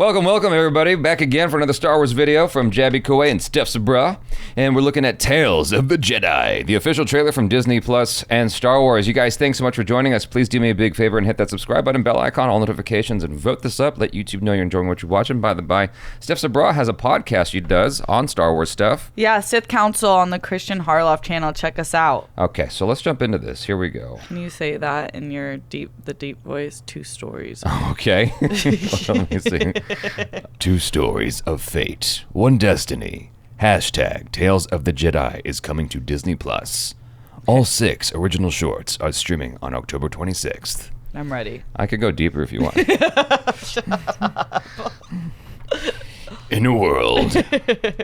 Welcome everybody, back again for another Star Wars video from Jabby Koué and Steph Sabra, and we're looking at Tales of the Jedi, the official trailer from Disney Plus and Star Wars. You guys, thanks so much for joining us. Please do me a big favor and hit that subscribe button, bell icon, all notifications, and vote this up. Let YouTube know you're enjoying what you're watching. By the by, Steph Sabra has a podcast she does on Star Wars stuff. Yeah, Sith Council on the Christian Harloff channel. Check us out. Okay, so let's jump into this. Here we go. Can you say that in your deep voice? 2 stories. Okay. Let me see. 2 stories of fate, 1 destiny. Hashtag Tales of the Jedi is coming to Disney Plus. All 6 original shorts are streaming on October 26th. I'm ready. I could go deeper if you want. Shut up. In a world.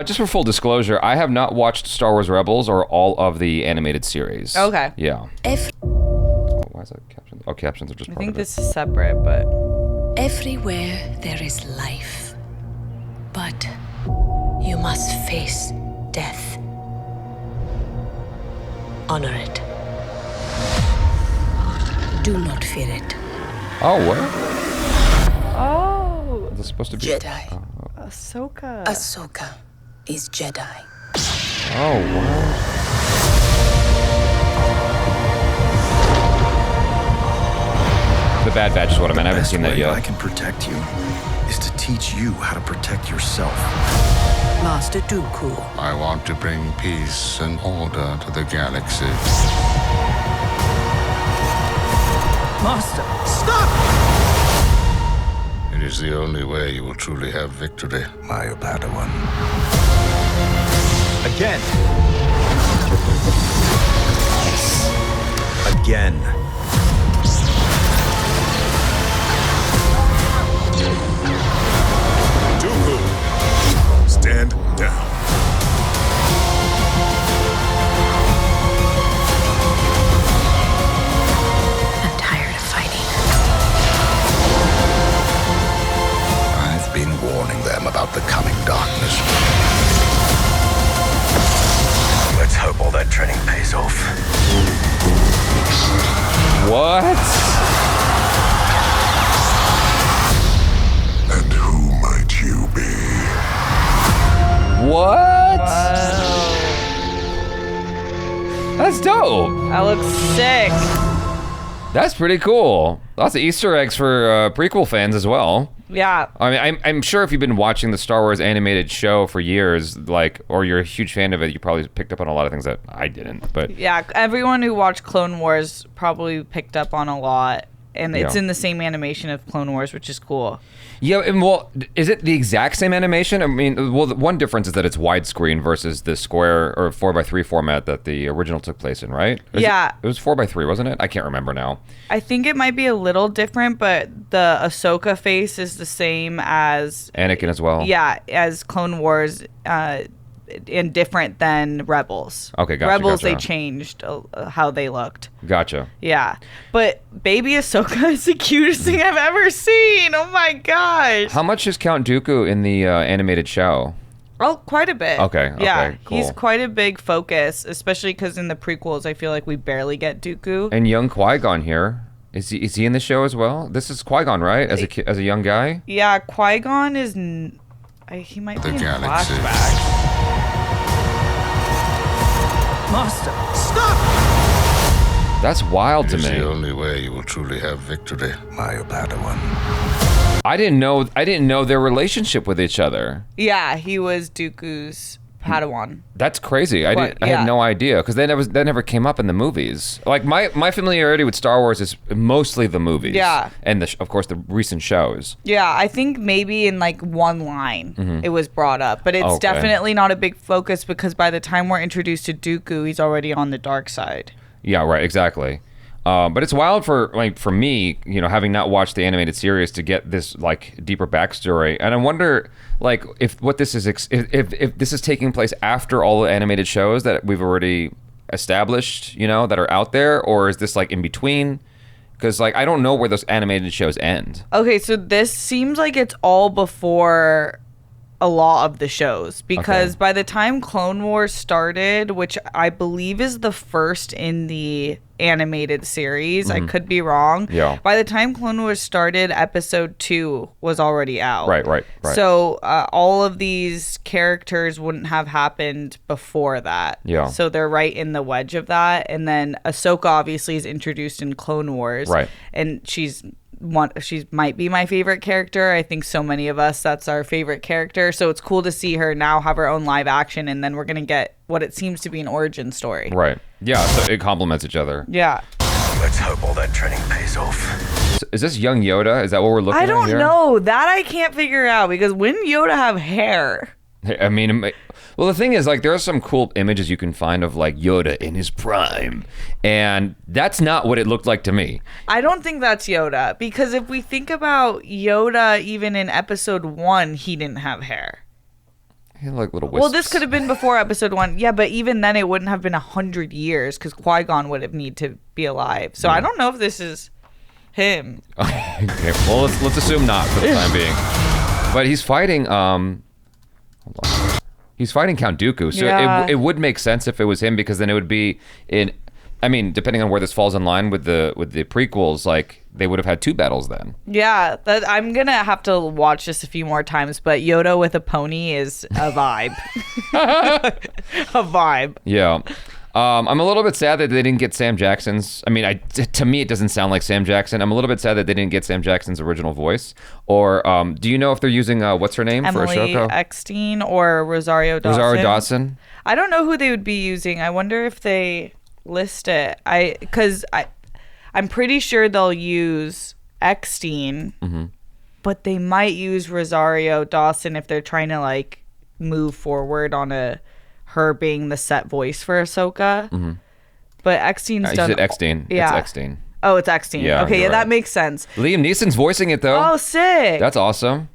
Just for full disclosure, I have not watched Star Wars Rebels or all of the animated series. Okay. Yeah. Why is that captions? Oh, captions are just part of it. I think this is separate, but... Everywhere there is life, but you must face death. Honor it. Do not fear it. Oh, what? Oh. Is this supposed to be? Jedi. Ahsoka. Ahsoka is Jedi. Oh, wow. The Bad Batch is what I meant. I haven't seen that yet. I can protect you is to teach you how to protect yourself. Master Dooku. I want to bring peace and order to the galaxy. Master, stop! It is the only way you will truly have victory. My Padawan. Again. Again. Dooku, stand down. I'm tired of fighting. I've been warning them about the coming darkness. Let's hope all that training pays off. What? And who might you be? What? That's dope. That looks sick. That's pretty cool. Lots of Easter eggs for prequel fans as well. Yeah. I mean, I'm sure if you've been watching the Star Wars animated show for years, like, or you're a huge fan of it, you probably picked up on a lot of things that I didn't. But Yeah, everyone who watched Clone Wars probably picked up on a lot. And it's Yeah. in the same animation of Clone Wars, which is cool. yeah, and well, is it the exact same animation? I mean, well, the one difference is that it's widescreen versus the square or 4:3 format that the original took place in, right? Yeah. It was 4:3, wasn't it? I can't remember now. I think it might be a little different, but the Ahsoka face is the same as... Anakin as well. Yeah, as Clone Wars, and different than Rebels. Okay, gotcha, Rebels, gotcha. they changed how they looked. Gotcha. Yeah, but baby Ahsoka is the cutest thing I've ever seen. Oh my gosh. How much is Count Dooku in the animated show? Oh, quite a bit. Okay, Yeah, cool. he's quite a big focus, especially because in the prequels, I feel like we barely get Dooku. And young Qui-Gon here. Is he in the show as well? This is Qui-Gon, right? As a young guy? Yeah, Qui-Gon is... he might The be in galaxy. flashbacks. Master, stop! That's wild It to is me. the only way you will truly have victory. My Padawan. I didn't know their relationship with each other. Yeah, he was Dooku's Padawan. That's crazy. I What? had Yeah. no idea because that never came up in the movies. Like my familiarity with Star Wars is mostly the movies. Yeah. And of course the recent shows. Yeah, I think maybe in like one line it was brought up, but it's Okay. definitely not a big focus because by the time we're introduced to Dooku, he's already on the dark side. Yeah, right, exactly. But it's wild for me, having not watched the animated series to get this like deeper backstory, and I wonder like if this is taking place after all the animated shows that we've already established, that are out there, or is this like in between? Because like I don't know where those animated shows end. Okay, so this seems like it's all before a lot of the shows because by the time Clone Wars started, which I believe is the first in the animated series, I could be wrong. Yeah. By the time Clone Wars started, episode 2 was already out. Right. So all of these characters wouldn't have happened before that. Yeah. So they're right in the wedge of that. And then Ahsoka obviously is introduced in Clone Wars. Right. And she might be my favorite character. I think so many of us, that's our favorite character. So it's cool to see her now have her own live action, and then we're going to get what it seems to be an origin story. Right. Yeah, so it complements each other. Yeah. Let's hope all that training pays off. Is this young Yoda? Is that what we're looking at here? I don't know. That I can't figure out because when Yoda have hair? I mean, well, the thing is, like, there are some cool images you can find of, like, Yoda in his prime, and that's not what it looked like to me. I don't think that's Yoda, because if we think about Yoda, even in episode 1, he didn't have hair. He had, like, little wisps. Well, this could have been before episode 1. Yeah, but even then it wouldn't have been 100 years, because Qui-Gon would have need to be alive. So I don't know if this is him. Okay, well, let's assume not for the time being. But he's fighting, hold on. He's fighting Count Dooku, so Yeah. it would make sense if it was him, because then it would be in. I mean, depending on where this falls in line with the prequels, like they would have had 2 battles then. Yeah, I'm gonna have to watch this a few more times, but Yoda with a pony is a vibe. A vibe. Yeah. I'm a little bit sad that they didn't get Sam Jackson's. I mean, to me, it doesn't sound like Sam Jackson. I'm a little bit sad that they didn't get Sam Jackson's original voice. Or do you know if they're using what's her name for Emily Ahsoka? Eckstein or Rosario Dawson. Rosario Dawson. I don't know who they would be using. I wonder if they list it. Because I'm pretty sure they'll use Eckstein, but they might use Rosario Dawson if they're trying to like move forward on her being the set voice for Ahsoka. But Eckstein's You done. said Eckstein. Yeah. It's Eckstein. Oh, it's Eckstein. Yeah, okay, you're yeah, that right. makes sense. Liam Neeson's voicing it though. Oh, sick. That's awesome.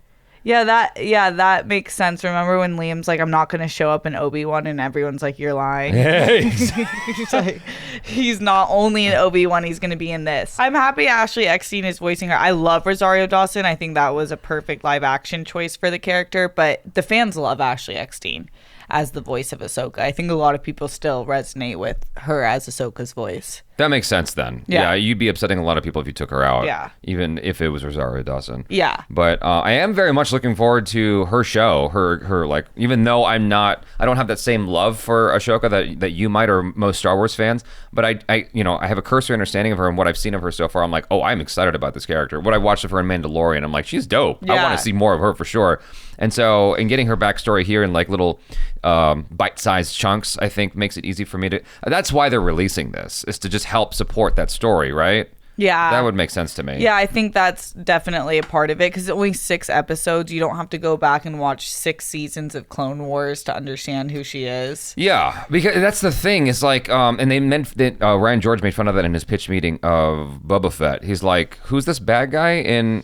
Yeah, that makes sense. Remember when Liam's like, I'm not going to show up in Obi-Wan, and everyone's like, you're lying. He's like, he's not only in Obi-Wan, he's going to be in this. I'm happy Ashley Eckstein is voicing her. I love Rosario Dawson. I think that was a perfect live action choice for the character, but the fans love Ashley Eckstein as the voice of Ahsoka. I think a lot of people still resonate with her as Ahsoka's voice. That makes sense then. Yeah. You'd be upsetting a lot of people if you took her out. Yeah. Even if it was Rosario Dawson. Yeah. But I am very much looking forward to her show. Her like, even though I don't have that same love for Ahsoka that you might, or most Star Wars fans, but I have a cursory understanding of her, and what I've seen of her so far, I'm like, oh, I'm excited about this character. What I watched of her in Mandalorian, I'm like, she's dope. I Yeah. want to see more of her for sure. And so, in getting her backstory here in like little bite-sized chunks, I think makes it easy for me to. That's why they're releasing this, is to just help support that story, right? Yeah. That would make sense to me. Yeah, I think that's definitely a part of it, because it's only 6 episodes. You don't have to go back and watch 6 seasons of Clone Wars to understand who she is. Yeah, because that's the thing. It's like, and they meant that Ryan George made fun of that in his pitch meeting of Boba Fett. He's like, who's this bad guy in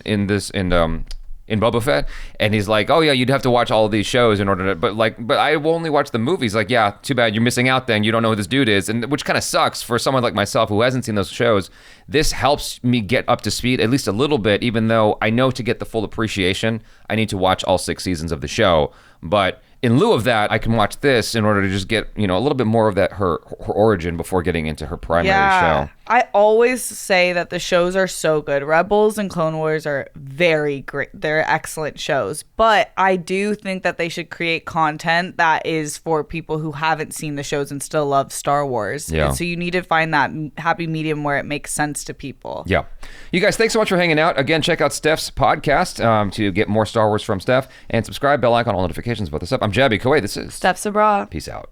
Boba Fett? And he's like, oh yeah, you'd have to watch all of these shows in order to, but I will only watch the movies. Like, yeah, too bad, you're missing out then. You don't know who this dude is. And which kind of sucks for someone like myself who hasn't seen those shows. This helps me get up to speed at least a little bit, even though I know to get the full appreciation, I need to watch all 6 seasons of the show. But in lieu of that, I can watch this in order to just get, a little bit more of that her origin before getting into her primary show. I always say that the shows are so good. Rebels and Clone Wars are very great. They're excellent shows. But I do think that they should create content that is for people who haven't seen the shows and still love Star Wars. Yeah. And so you need to find that happy medium where it makes sense to people. Yeah. You guys, thanks so much for hanging out. Again, check out Steph's podcast to get more Star Wars from Steph, and subscribe, bell icon, all notifications about this up. I'm Jabby Kuwait. This is Steph Sabra. Peace out.